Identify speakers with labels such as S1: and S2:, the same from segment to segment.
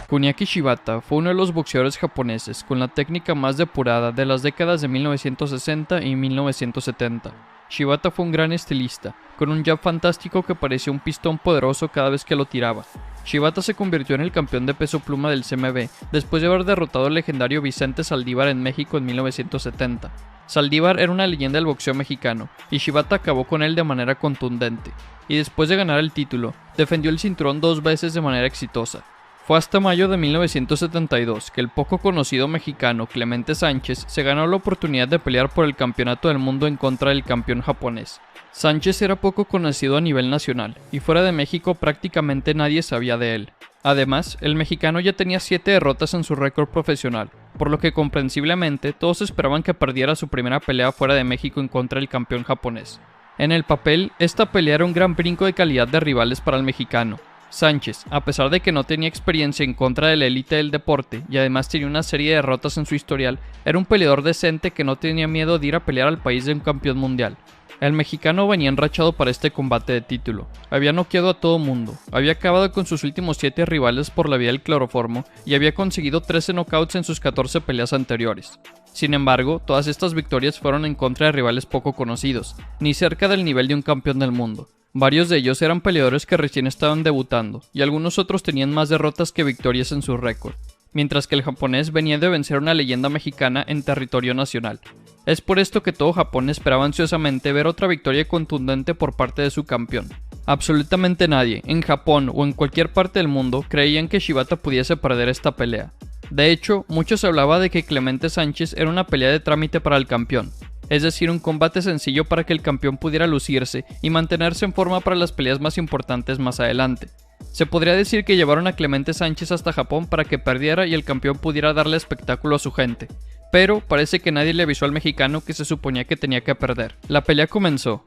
S1: Kuniaki Shibata fue uno de los boxeadores japoneses con la técnica más depurada de las décadas de 1960 y 1970. Shibata fue un gran estilista, con un jab fantástico que parecía un pistón poderoso cada vez que lo tiraba. Shibata se convirtió en el campeón de peso pluma del CMB después de haber derrotado al legendario Vicente Saldívar en México en 1970. Saldívar era una leyenda del boxeo mexicano, y Shibata acabó con él de manera contundente, y después de ganar el título, defendió el cinturón 2 veces de manera exitosa. Fue hasta mayo de 1972 que el poco conocido mexicano Clemente Sánchez se ganó la oportunidad de pelear por el campeonato del mundo en contra del campeón japonés. Sánchez era poco conocido a nivel nacional, y fuera de México prácticamente nadie sabía de él. Además, el mexicano ya tenía 7 derrotas en su récord profesional, por lo que comprensiblemente todos esperaban que perdiera su primera pelea fuera de México en contra del campeón japonés. En el papel, esta pelea era un gran brinco de calidad de rivales para el mexicano. Sánchez, a pesar de que no tenía experiencia en contra de la élite del deporte y además tenía una serie de derrotas en su historial, era un peleador decente que no tenía miedo de ir a pelear al país de un campeón mundial. El mexicano venía enrachado para este combate de título, había noqueado a todo mundo, había acabado con sus últimos 7 rivales por la vía del cloroformo y había conseguido 13 knockouts en sus 14 peleas anteriores. Sin embargo, todas estas victorias fueron en contra de rivales poco conocidos, ni cerca del nivel de un campeón del mundo. Varios de ellos eran peleadores que recién estaban debutando, y algunos otros tenían más derrotas que victorias en su récord, mientras que el japonés venía de vencer a una leyenda mexicana en territorio nacional. Es por esto que todo Japón esperaba ansiosamente ver otra victoria contundente por parte de su campeón. Absolutamente nadie, en Japón o en cualquier parte del mundo, creían que Shibata pudiese perder esta pelea. De hecho, muchos hablaba de que Clemente Sánchez era una pelea de trámite para el campeón, es decir, un combate sencillo para que el campeón pudiera lucirse y mantenerse en forma para las peleas más importantes más adelante. Se podría decir que llevaron a Clemente Sánchez hasta Japón para que perdiera y el campeón pudiera darle espectáculo a su gente. Pero parece que nadie le avisó al mexicano que se suponía que tenía que perder. La pelea comenzó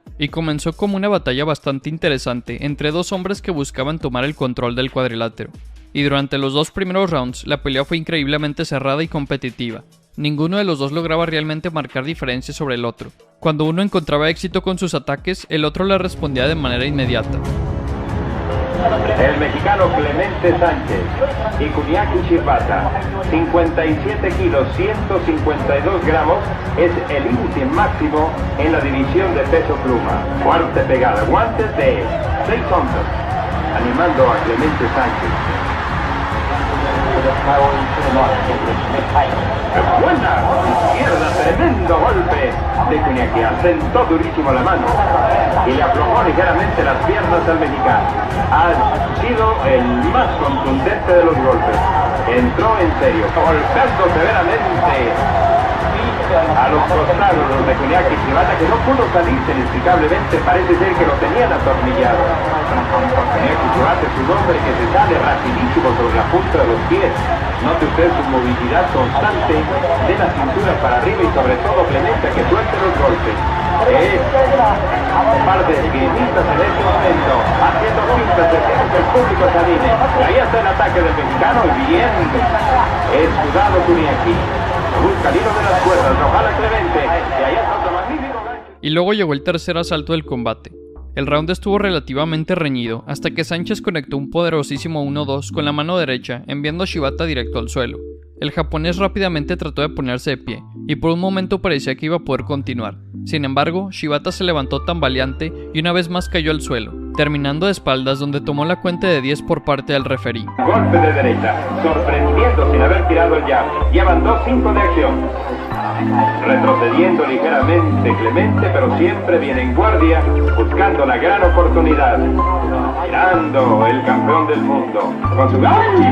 S1: como una batalla bastante interesante entre dos hombres que buscaban tomar el control del cuadrilátero. Y durante los 2 primeros rounds, la pelea fue increíblemente cerrada y competitiva. Ninguno de los dos lograba realmente marcar diferencias sobre el otro. Cuando uno encontraba éxito con sus ataques, el otro le respondía de manera inmediata.
S2: El mexicano Clemente Sánchez y Kuniaki Shibata, 57 kilos, 152 gramos, es el índice máximo en la división de peso pluma. Fuerte pegada, guantes de 6 onzas, animando a Clemente Sánchez. Buena izquierda, tremendo golpe de Kuniaki, asentó durísimo la mano y le aflojó ligeramente las piernas al mexicano. Ha sido el más contundente de los golpes, entró en serio, golpeando severamente a los costados los de Kuniaki Shibata, que no pudo salirse inexplicablemente, parece ser que lo tenían atornillado. Kuniaki Shibata es un hombre que se sale rapidísimo sobre la punta de los pies. Note usted su movilidad constante de la cintura para arriba y sobre todo Clemente que suelte los golpes. Es un par de esgrimitas en este momento, haciendo pintas, dejemos que el público se anime. Ahí está el ataque del mexicano y bien escudado Kuniaki. Busca el hilo de las cuerdas, ojalá Clemente, y ahí está otro magnífico gancho.
S1: Y luego llegó el tercer asalto del combate. El round estuvo relativamente reñido hasta que Sánchez conectó un poderosísimo 1-2 con la mano derecha, enviando a Shibata directo al suelo. El japonés rápidamente trató de ponerse de pie, y por un momento parecía que iba a poder continuar. Sin embargo, Shibata se levantó tambaleante y una vez más cayó al suelo, terminando de espaldas donde tomó la cuenta de 10 por parte del referí.
S2: Golpe de derecha, sorprendiendo sin haber tirado el jab. Llevan 2-5 de acción. Retrocediendo ligeramente Clemente, pero siempre viene en guardia, buscando la gran oportunidad. Mirando el campeón del mundo con su... ¡Ay!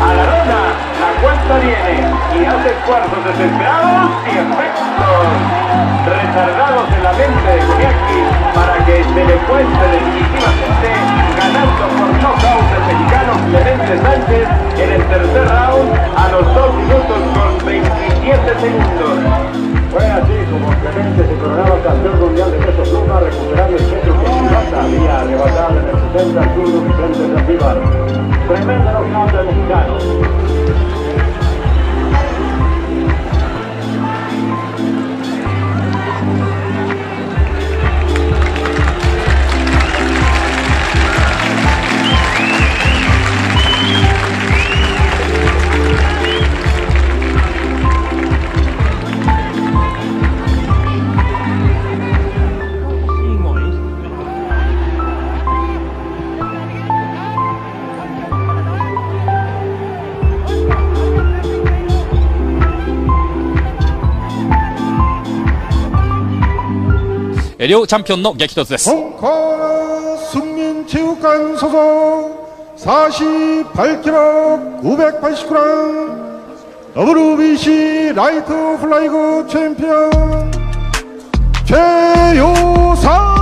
S2: A la ronda, la cuenta viene y hace esfuerzos desesperados y efectos retardados en la mente de Kuniaki para que se le cuente definitivamente ganando por nocaut el mexicano Clemente Sánchez en el tercer round a los 2 minutos con 27 segundos.
S3: Fue así como Clemente se coronaba campeón mundial de peso pluma, recuperando el peso que Shibata había arrebatado en el
S2: Vicente Arturo, Vicente Zapibar. Tremenda noción del mexicano.
S4: 両チャンピオンの激突です。
S3: 홍콩 숙민체육관 소속 48kg 989g WBC 라이트 플라이그 챔피언 최요상.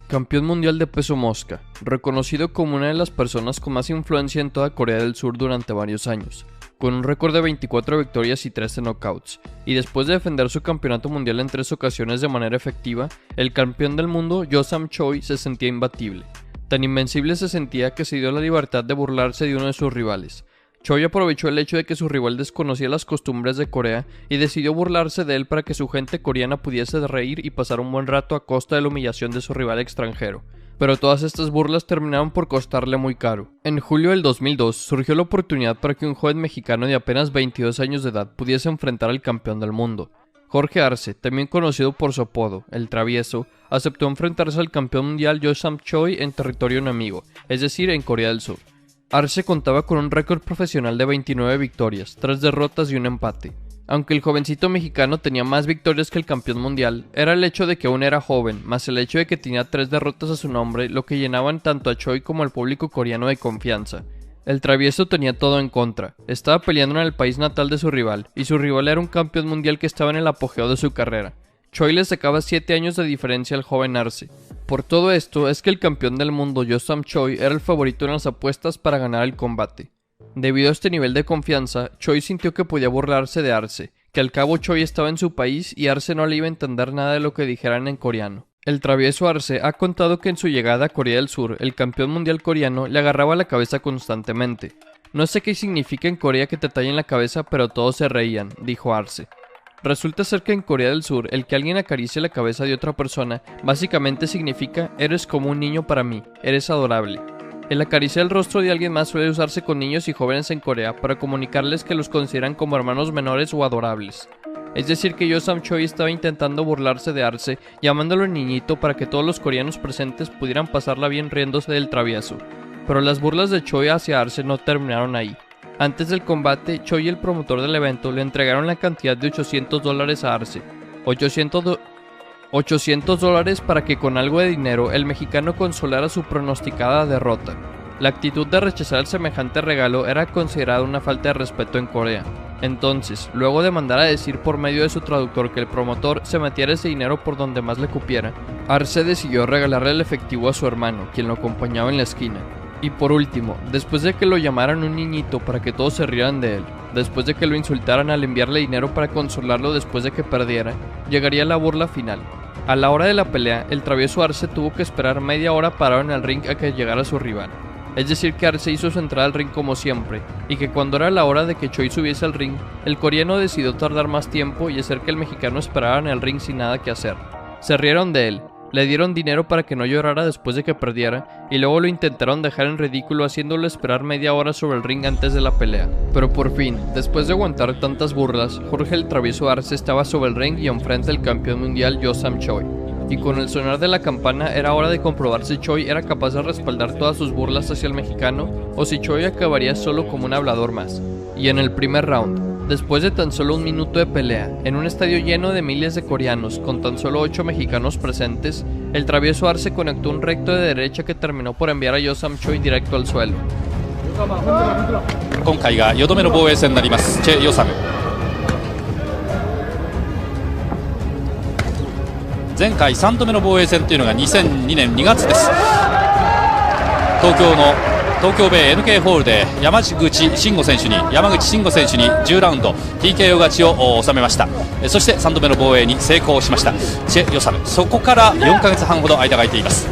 S1: Campeón mundial de peso mosca, reconocido como una de las personas con más influencia en toda Corea del Sur durante varios años, con un récord de 24 victorias y 13 knockouts, y después de defender su campeonato mundial en 3 ocasiones de manera efectiva, el campeón del mundo, Yoo Sam-choi, se sentía imbatible. Tan invencible se sentía que se dio la libertad de burlarse de uno de sus rivales. Choi aprovechó el hecho de que su rival desconocía las costumbres de Corea y decidió burlarse de él para que su gente coreana pudiese reír y pasar un buen rato a costa de la humillación de su rival extranjero. Pero todas estas burlas terminaron por costarle muy caro. En julio del 2002 surgió la oportunidad para que un joven mexicano de apenas 22 años de edad pudiese enfrentar al campeón del mundo. Jorge Arce, también conocido por su apodo, El Travieso, aceptó enfrentarse al campeón mundial Yoo Sam-choi en territorio enemigo, es decir, en Corea del Sur. Arce contaba con un récord profesional de 29 victorias, 3 derrotas y un empate. Aunque el jovencito mexicano tenía más victorias que el campeón mundial, era el hecho de que aún era joven, más el hecho de que tenía 3 derrotas a su nombre, lo que llenaban tanto a Choi como al público coreano de confianza. El Travieso tenía todo en contra, estaba peleando en el país natal de su rival, y su rival era un campeón mundial que estaba en el apogeo de su carrera. Choi le sacaba 7 años de diferencia al joven Arce. Por todo esto es que el campeón del mundo Yoo Sam-choi era el favorito en las apuestas para ganar el combate. Debido a este nivel de confianza, Choi sintió que podía burlarse de Arce, que al cabo Choi estaba en su país y Arce no le iba a entender nada de lo que dijeran en coreano. El travieso Arce ha contado que en su llegada a Corea del Sur, el campeón mundial coreano le agarraba la cabeza constantemente. No sé qué significa en Corea que te tallen la cabeza, pero todos se reían, dijo Arce. Resulta ser que en Corea del Sur, el que alguien acaricie la cabeza de otra persona, básicamente significa, eres como un niño para mí, eres adorable. El acariciar el rostro de alguien más suele usarse con niños y jóvenes en Corea para comunicarles que los consideran como hermanos menores o adorables. Es decir que Yoo Sam-choi estaba intentando burlarse de Arce, llamándolo niñito para que todos los coreanos presentes pudieran pasarla bien riéndose del travieso. Pero las burlas de Choi hacia Arce no terminaron ahí. Antes del combate, Choi y el promotor del evento le entregaron la cantidad de $800 a Arce. $800 para que con algo de dinero el mexicano consolara su pronosticada derrota. La actitud de rechazar el semejante regalo era considerada una falta de respeto en Corea. Entonces, luego de mandar a decir por medio de su traductor que el promotor se metiera ese dinero por donde más le cupiera, Arce decidió regalarle el efectivo a su hermano, quien lo acompañaba en la esquina. Y por último, después de que lo llamaran un niñito para que todos se rieran de él, después de que lo insultaran al enviarle dinero para consolarlo después de que perdiera, llegaría la burla final. A la hora de la pelea, el travieso Arce tuvo que esperar media hora parado en el ring a que llegara su rival. Es decir que Arce hizo su entrada al ring como siempre, y que cuando era la hora de que Choi subiese al ring, el coreano decidió tardar más tiempo y hacer que el mexicano esperara en el ring sin nada que hacer. Se rieron de él, le dieron dinero para que no llorara después de que perdiera, y luego lo intentaron dejar en ridículo haciéndolo esperar media hora sobre el ring antes de la pelea. Pero por fin, después de aguantar tantas burlas, Jorge el travieso Arce estaba sobre el ring y enfrente del campeón mundial Yoo Sam-choi. Y con el sonar de la campana era hora de comprobar si Choi era capaz de respaldar todas sus burlas hacia el mexicano o si Choi acabaría solo como un hablador más. Y en el primer round, después de tan solo un minuto de pelea, en un estadio lleno de miles de coreanos con tan solo 8 mexicanos presentes, el travieso Arce conectó un recto de derecha que terminó por enviar a Yoo Sam-choi directo al suelo.
S4: 今回が4度目の防衛戦になりますチェ・ヨサム。前回3度目の防衛戦というのが2002年2月です。東京ベイ NK ホールで山口慎吾選手に10ラウンド TKO 勝ちを収めました。そして3度目の防衛に成功しましたチェ・ヨサム。そこから4ヶ月半ほど間が空いています。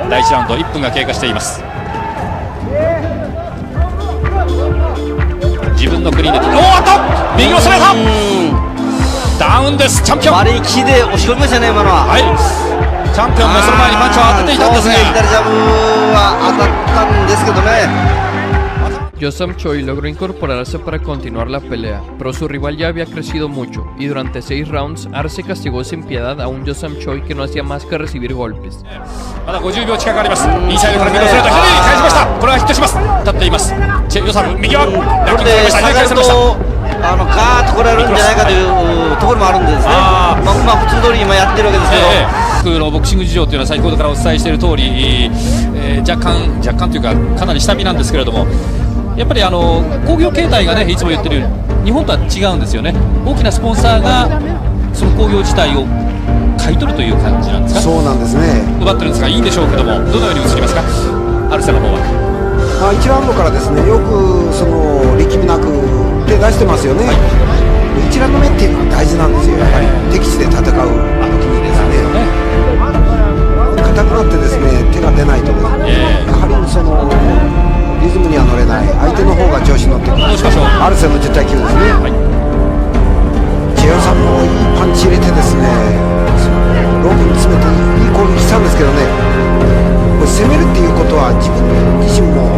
S4: 第1ラウンド1分が経過しています。自分のクリーンで、おーっと右のストレートダウンです。チャンピオン
S5: 割り切りで押し込みましたね、今のは。
S4: はい、チャンピオンもその前にパンチを当てていたんですが、
S5: 左ジャブは当たったんですけどね。
S1: Josam Choi logró incorporarse para continuar la pelea, pero su rival ya había crecido mucho, y durante 6 rounds, Arce castigó sin piedad a un Josam Choi que no hacía más que recibir golpes.
S4: まだ50秒近くあります。インサイドから右のストレート、左に返しました。これはヒットします。立っています。チェ・ヨサム、右は
S5: これで下がるとガーッと来られるんじゃないかというところもあるんですね。普通通り今やってるわけですけど、
S4: 僕のボクシング事情というのは先ほどからお伝えしている通り、若干というかかなり下火なんですけれども、やっぱり工業形態がね、いつも言ってるように日本とは違うんですよね。大きなスポンサーがその工業自体を買い取るという感じなんですか。
S6: そうなんですね。
S4: 奪ってるんですがいいんでしょうけども、どのように映りますか、アルセの方は。
S6: 1ラウンドからですね、よくその力みなく手出してますよね。1ラウンド目っていうのは大事なんですよ。やはり敵地で戦う時にですね、硬くなってですね、手が出ないとですね、やはりそのリズムには乗れない、相手の方が調子に乗ってくる。アルセの10対9ですね。チェヨさんもいいパンチ入れてですね、ロープに詰めていい攻撃したんですけどね、これ攻めるっていうことは自分自身も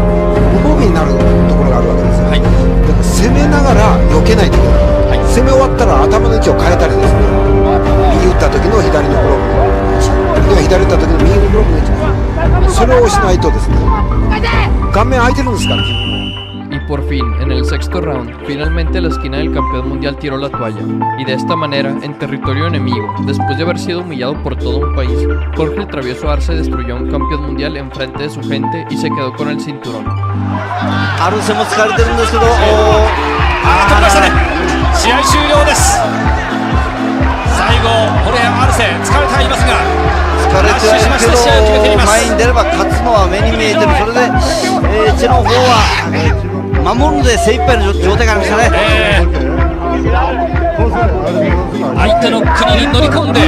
S6: 無防備になるところがあるわけですよ。だから攻めながら避けないといけない。攻め終わったら頭の位置を変えたりですね、右打った時の左のブロック、左打った時の右のブロックの位置、それをしないとですね、顔面空いてるんですから。
S1: Y por fin, en el sexto round, finalmente la esquina del campeón mundial tiró la toalla, y de esta manera, en territorio enemigo, después de haber sido humillado por todo un país, Jorge el Travieso Arce destruyó a un campeón mundial en frente de su gente y se quedó con el cinturón.
S5: アルセも疲れてるんですけど、
S4: 取りましたね。試合終了です。最後ホレア・アルセ疲れてはいますが、
S5: 疲れてはいるけど前に出れば勝つのは目に見えてる。それで、チェの方は守るので精一杯の状態がありましたね。
S4: 相手の国に乗り込んで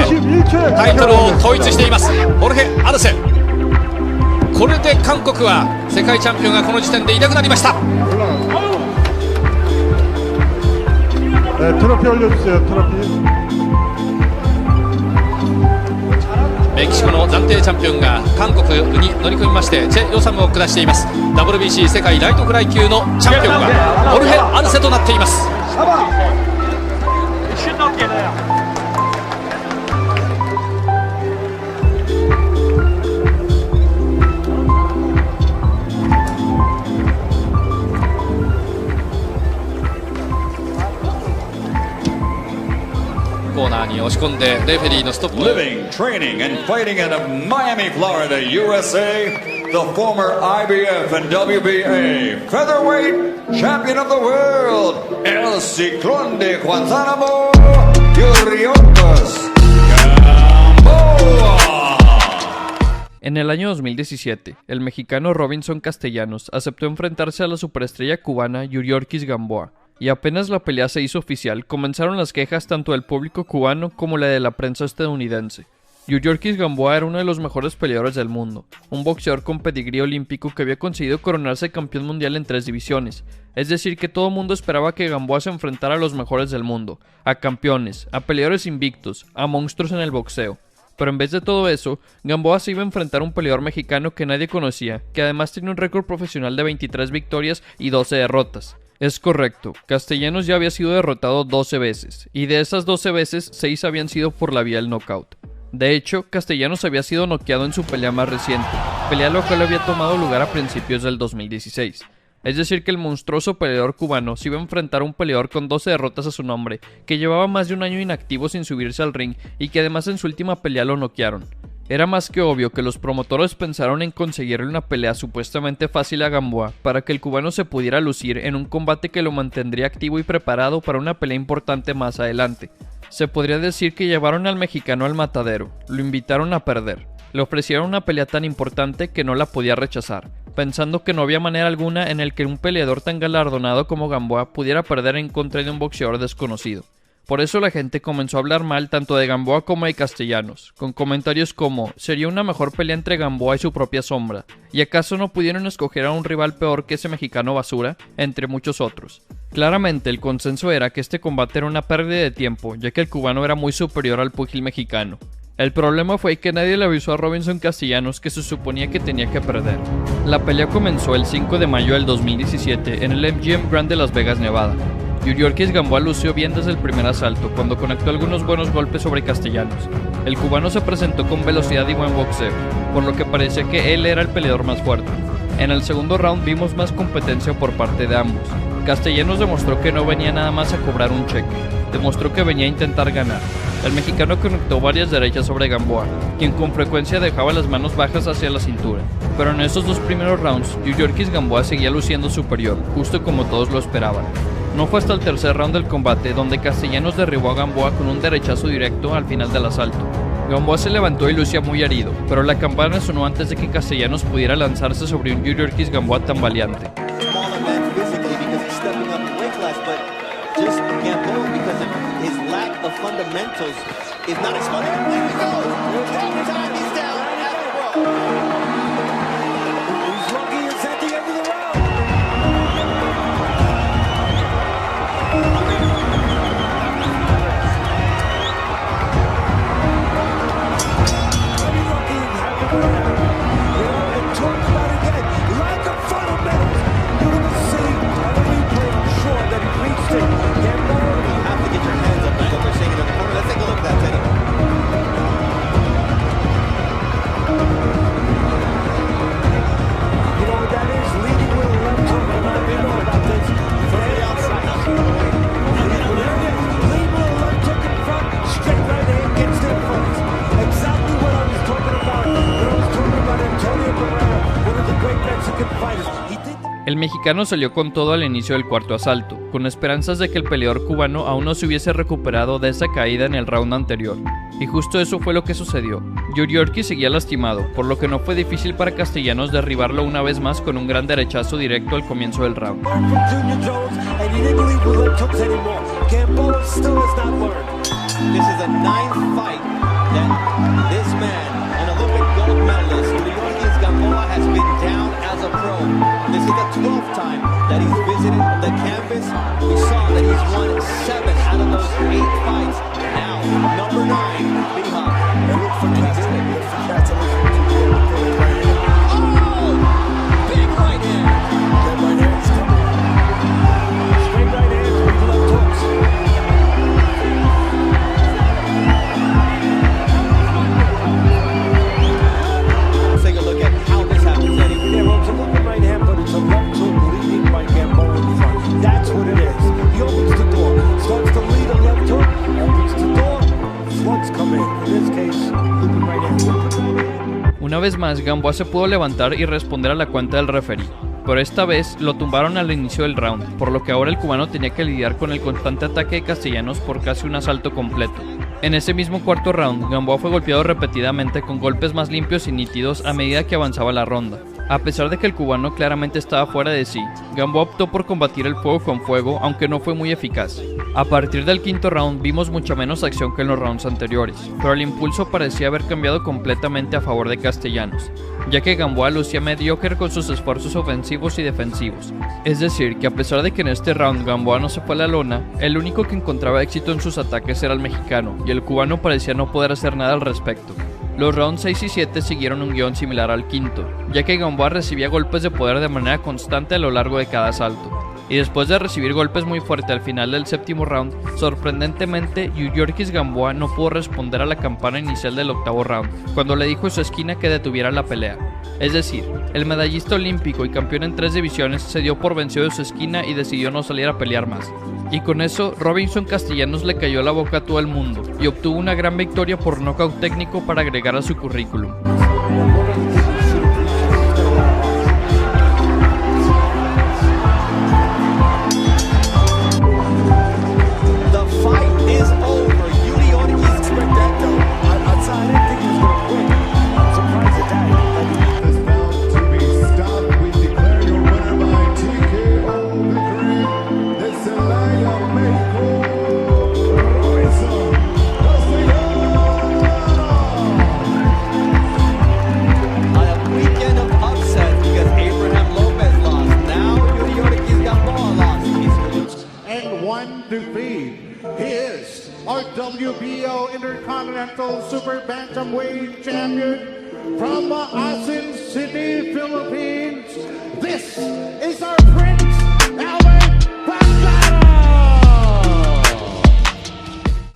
S4: タイトルを統一していますホルヘ・アルセ。これで韓国は世界チャンピオンがこの時点でいなくなりました。
S3: 트로피 올려주세요. 트로피.
S4: メキシコの暫定チャンピオンが韓国に乗り込みましてチェ・ヨサムを下しています。 WBC 世界ライトフライ級のチャンピオンはホルヘ・アルセとなっています。コーナーに押し込んでレフェリーのストップ。
S7: Living, training and fighting in Miami, Florida, USA, the former IBF and WBA featherweight champion of the world, El Ciclón de Guantánamo, Yuriorkis Gamboa.
S1: En el año 2017, el mexicano Robinson Castellanos aceptó enfrentarse a la superestrella cubana Yuriorkis Gamboa. Y apenas la pelea se hizo oficial, comenzaron las quejas tanto del público cubano como la de la prensa estadounidense. Yuriorkis Gamboa era uno de los mejores peleadores del mundo, un boxeador con pedigrí olímpico que había conseguido coronarse campeón mundial en 3 divisiones, es decir que todo el mundo esperaba que Gamboa se enfrentara a los mejores del mundo, a campeones, a peleadores invictos, a monstruos en el boxeo. Pero en vez de todo eso, Gamboa se iba a enfrentar a un peleador mexicano que nadie conocía, que además tiene un récord profesional de 23 victorias y 12 derrotas. Es correcto, Castellanos ya había sido derrotado 12 veces, y de esas 12 veces, 6 habían sido por la vía del knockout. De hecho, Castellanos había sido noqueado en su pelea más reciente, pelea la cual había tomado lugar a principios del 2016. Es decir que el monstruoso peleador cubano se iba a enfrentar a un peleador con 12 derrotas a su nombre, que llevaba más de un año inactivo sin subirse al ring y que además en su última pelea lo noquearon. Era más que obvio que los promotores pensaron en conseguirle una pelea supuestamente fácil a Gamboa para que el cubano se pudiera lucir en un combate que lo mantendría activo y preparado para una pelea importante más adelante. Se podría decir que llevaron al mexicano al matadero, lo invitaron a perder, le ofrecieron una pelea tan importante que no la podía rechazar, pensando que no había manera alguna en el que un peleador tan galardonado como Gamboa pudiera perder en contra de un boxeador desconocido. Por eso la gente comenzó a hablar mal tanto de Gamboa como de Castellanos, con comentarios como sería una mejor pelea entre Gamboa y su propia sombra, y acaso no pudieron escoger a un rival peor que ese mexicano basura, entre muchos otros. Claramente el consenso era que este combate era una pérdida de tiempo, ya que el cubano era muy superior al púgil mexicano. El problema fue que nadie le avisó a Robinson Castellanos que se suponía que tenía que perder. La pelea comenzó el 5 de mayo del 2017 en el MGM Grand de Las Vegas, Nevada. Yuriorkis Gamboa lució bien desde el primer asalto, cuando conectó algunos buenos golpes sobre Castellanos. El cubano se presentó con velocidad y buen boxeo, por lo que parecía que él era el peleador más fuerte. En el segundo round vimos más competencia por parte de ambos. Castellanos demostró que no venía nada más a cobrar un cheque, demostró que venía a intentar ganar. El mexicano conectó varias derechas sobre Gamboa, quien con frecuencia dejaba las manos bajas hacia la cintura. Pero en esos dos primeros rounds, Yuriorkis Gamboa seguía luciendo superior, justo como todos lo esperaban. No fue hasta el tercer round del combate donde Castellanos derribó a Gamboa con un derechazo directo al final del asalto. Gamboa se levantó y lucía muy herido, pero la campana sonó antes de que Castellanos pudiera lanzarse sobre un Yuriorkis Gamboa tambaleante. El mexicano salió con todo al inicio del cuarto asalto, con esperanzas de que el peleador cubano aún no se hubiese recuperado de esa caída en el round anterior, y justo eso fue lo que sucedió. Yuriorkis seguía lastimado, por lo que no fue difícil para Castellanos derribarlo una vez más con un gran derechazo directo al comienzo del round.
S8: This is the 12th time that he's visited the canvas. We saw that he's won 7 out of those 8 fights. Now, number 9, B-Hop. Oh! Big right hand. Straight right hands with left hooks. Let's take a look at how this happens, Eddie. Yeah, well, it's a looking right hand, but it's a left hook leading by Gamboa in front. That's what it is. He opens the door, starts to lead a left hook, opens the door, floods come in. In this case, looking right hand.
S1: Una vez más, Gamboa se pudo levantar y responder a la cuenta del referí, pero esta vez lo tumbaron al inicio del round, por lo que ahora el cubano tenía que lidiar con el constante ataque de Castellanos por casi un asalto completo. En ese mismo cuarto round, Gamboa fue golpeado repetidamente con golpes más limpios y nítidos a medida que avanzaba la ronda. A pesar de que el cubano claramente estaba fuera de sí, Gamboa optó por combatir el fuego con fuego, aunque no fue muy eficaz. A partir del quinto round vimos mucha menos acción que en los rounds anteriores, pero el impulso parecía haber cambiado completamente a favor de Castellanos, ya que Gamboa lucía mediocre con sus esfuerzos ofensivos y defensivos. Es decir, que a pesar de que en este round Gamboa no se fue a la lona, el único que encontraba éxito en sus ataques era el mexicano, y el cubano parecía no poder hacer nada al respecto. Los rounds 6 y 7 siguieron un guión similar al quinto, ya que Gamboa recibía golpes de poder de manera constante a lo largo de cada asalto. Y después de recibir golpes muy fuertes al final del séptimo round, sorprendentemente Yuriorkis Gamboa no pudo responder a la campana inicial del octavo round, cuando le dijo a su esquina que detuviera la pelea. Es decir, el medallista olímpico y campeón en 3 divisiones se dio por vencido de su esquina y decidió no salir a pelear más. Y con eso, Robinson Castellanos le cayó la boca a todo el mundo y obtuvo una gran victoria por nocaut técnico para agregar a su currículum.
S3: WBO Intercontinental Super Bantamweight Champion from Asin City, Philippines. This is our Prince Albert Pagara.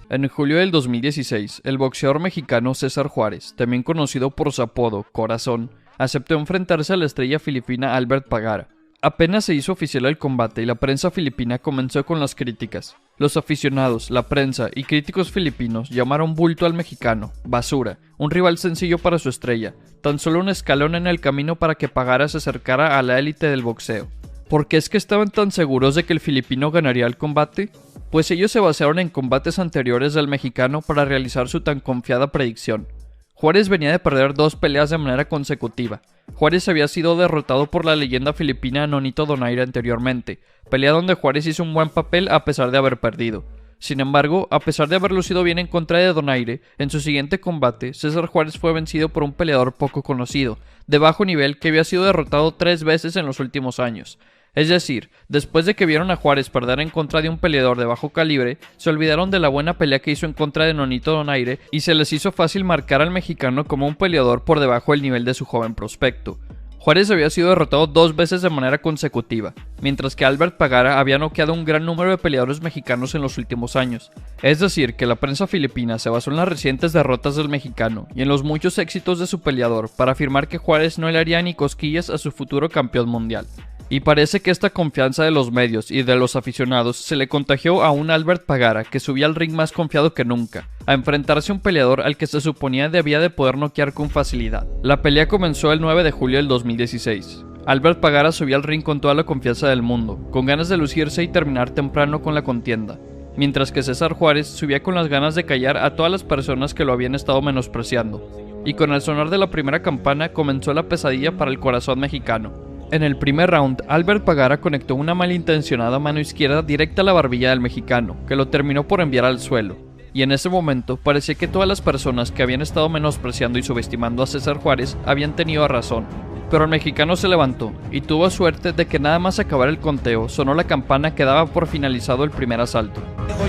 S1: En julio del 2016, el boxeador mexicano César Juárez, también conocido por su apodo Corazón, aceptó enfrentarse a la estrella filipina Albert Pagara. Apenas se hizo oficial el combate y la prensa filipina comenzó con las críticas. Los aficionados, la prensa y críticos filipinos llamaron bulto al mexicano, basura, un rival sencillo para su estrella, tan solo un escalón en el camino para que Pagara se acercara a la élite del boxeo. ¿Por qué es que estaban tan seguros de que el filipino ganaría el combate? Pues ellos se basaron en combates anteriores del mexicano para realizar su tan confiada predicción. Juárez venía de perder 2 peleas de manera consecutiva. Juárez había sido derrotado por la leyenda filipina Nonito Donaire anteriormente, pelea donde Juárez hizo un buen papel a pesar de haber perdido. Sin embargo, a pesar de haber lucido bien en contra de Donaire, en su siguiente combate, César Juárez fue vencido por un peleador poco conocido, de bajo nivel que había sido derrotado 3 veces en los últimos años. Es decir, después de que vieron a Juárez perder en contra de un peleador de bajo calibre, se olvidaron de la buena pelea que hizo en contra de Nonito Donaire y se les hizo fácil marcar al mexicano como un peleador por debajo del nivel de su joven prospecto. Juárez había sido derrotado 2 veces de manera consecutiva, mientras que Albert Pagara había noqueado un gran número de peleadores mexicanos en los últimos años. Es decir, que la prensa filipina se basó en las recientes derrotas del mexicano y en los muchos éxitos de su peleador para afirmar que Juárez no le haría ni cosquillas a su futuro campeón mundial. Y parece que esta confianza de los medios y de los aficionados se le contagió a un Albert Pagara que subía al ring más confiado que nunca, a enfrentarse a un peleador al que se suponía debía de poder noquear con facilidad. La pelea comenzó el 9 de julio del 2016. Albert Pagara subía al ring con toda la confianza del mundo, con ganas de lucirse y terminar temprano con la contienda, mientras que César Juárez subía con las ganas de callar a todas las personas que lo habían estado menospreciando. Y con el sonar de la primera campana comenzó la pesadilla para el corazón mexicano. En el primer round, Albert Pagara conectó una malintencionada mano izquierda directa a la barbilla del mexicano, que lo terminó por enviar al suelo. Y en ese momento parecía que todas las personas que habían estado menospreciando y subestimando a César Juárez habían tenido razón. Pero el mexicano se levantó y tuvo suerte de que nada más acabar el conteo sonó la campana que daba por finalizado el primer asalto.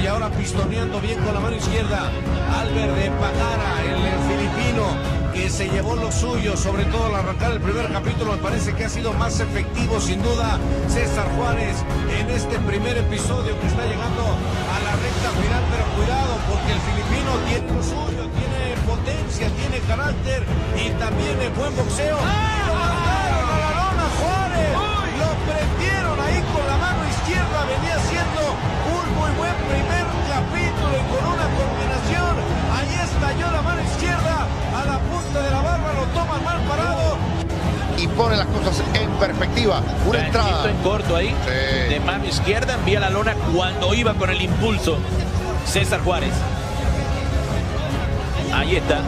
S8: Y ahora pistoneando bien con la mano izquierda, Albert de Pagara, el filipino, que se llevó lo suyo, sobre todo al arrancar el primer capítulo. Me parece que ha sido más efectivo sin duda César Juárez en este primer episodio que está llegando a la recta final, pero cuidado porque el filipino tiene lo suyo, tiene potencia, tiene carácter y también es buen boxeo. Lo mandaron a la lona Juárez, lo prendieron ahí con la mano izquierda, venía siendo un muy buen primer capítulo y con una combinación, ahí estalló la mano izquierda a la punta de la barra, lo toman mal parado
S9: y pone las cosas en perspectiva. Una entrada
S10: en corto ahí, sí, de mano izquierda, envía la lona cuando iba con el impulso César Juárez. Ahí está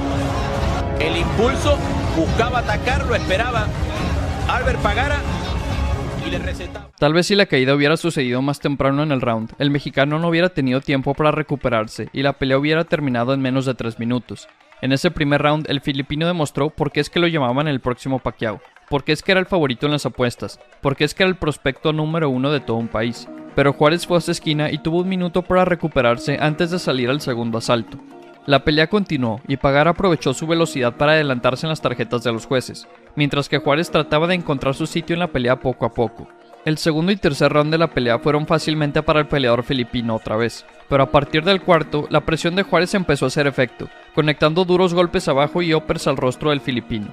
S10: el impulso, buscaba atacar, lo esperaba Albert Pagara y le recetaba.
S1: Tal vez si la caída hubiera sucedido más temprano en el round, el mexicano no hubiera tenido tiempo para recuperarse y la pelea hubiera terminado en menos de 3 minutos. En ese primer round, el filipino demostró por qué es que lo llamaban el próximo Pacquiao, por qué es que era el favorito en las apuestas, por qué es que era el prospecto número 1 de todo un país. Pero Juárez fue a su esquina y tuvo un minuto para recuperarse antes de salir al segundo asalto. La pelea continuó y Pagara aprovechó su velocidad para adelantarse en las tarjetas de los jueces, mientras que Juárez trataba de encontrar su sitio en la pelea poco a poco. El segundo y tercer round de la pelea fueron fácilmente para el peleador filipino otra vez, pero a partir del cuarto, la presión de Juárez empezó a hacer efecto, conectando duros golpes abajo y uppers al rostro del filipino.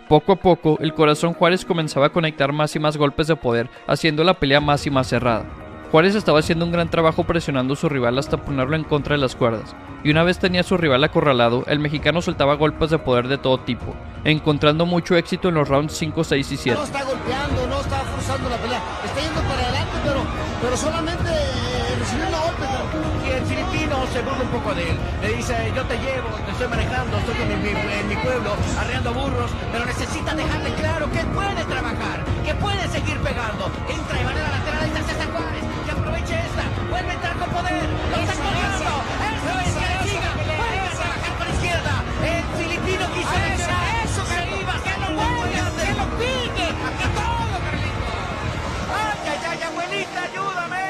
S1: Poco a poco, el corazón Juárez comenzaba a conectar más y más golpes de poder, haciendo la pelea más y más cerrada. Juárez estaba haciendo un gran trabajo presionando a su rival hasta ponerlo en contra de las cuerdas, y una vez tenía a su rival acorralado, el mexicano soltaba golpes de poder de todo tipo, encontrando mucho éxito en los rounds 5, 6 y 7.
S11: No está golpeando, no está forzando la pelea, está yendo para adelante, pero solamente recibiendo golpes.
S10: Y el filipino se burla un poco de él, le dice: yo te llevo, te estoy manejando, estoy en mi pueblo, arreando burros, pero necesita dejarle claro que puede trabajar, que puede seguir pegando. Entra de manera lateral, entra César Juárez, que aproveche esta, vuelve a entrar con poder, lo está colgando, eso es, que le siga, vuelve a trabajar por izquierda, el filipino quiso mencionar, eso que iba, que lo mueva, que lo pique, que todo, Carlito. Ay, ay, ay, abuelita, ayúdame.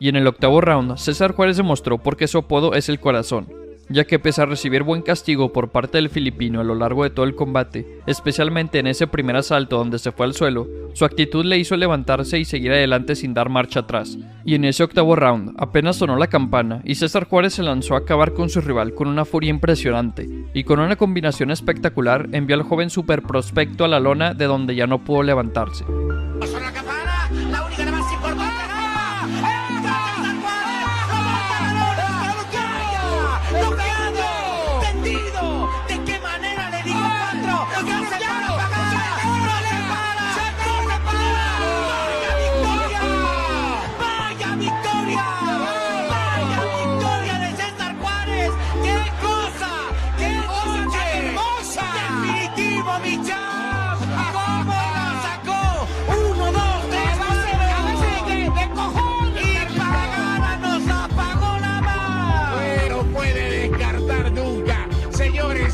S1: Y en el octavo round, César Juárez demostró por qué su apodo es el corazón, ya que pese a recibir buen castigo por parte del filipino a lo largo de todo el combate, especialmente en ese primer asalto donde se fue al suelo, su actitud le hizo levantarse y seguir adelante sin dar marcha atrás. Y en ese octavo round, apenas sonó la campana y César Juárez se lanzó a acabar con su rival con una furia impresionante, y con una combinación espectacular envió al joven super prospecto a la lona de donde ya no pudo levantarse.
S10: Sonó la campana, la única, la más importante.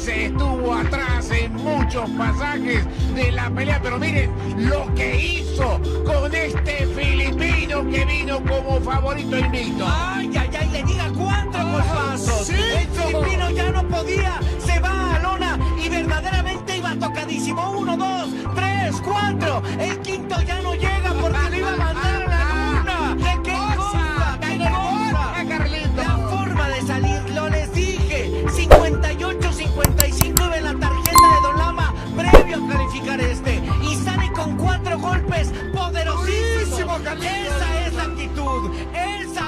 S10: Estuvo atrás en muchos pasajes de la pelea, pero miren lo que hizo con este filipino que vino como favorito invicto. Ay, ay, ay, le diga 4 golpazos. Sí, el filipino ya no podía, se va a lona y verdaderamente iba tocadísimo. 1, 2, 3, 4. El quinto ya no llega porque le iba a mandar a la luna. ¿De qué cosa? ¿Qué cosa? La forma de salir, lo les dije. 58-55 iba en la tarjeta de Don Lama previo a calificar este. Y sale con 4 golpes poderosísimos. Esa es la actitud. Esa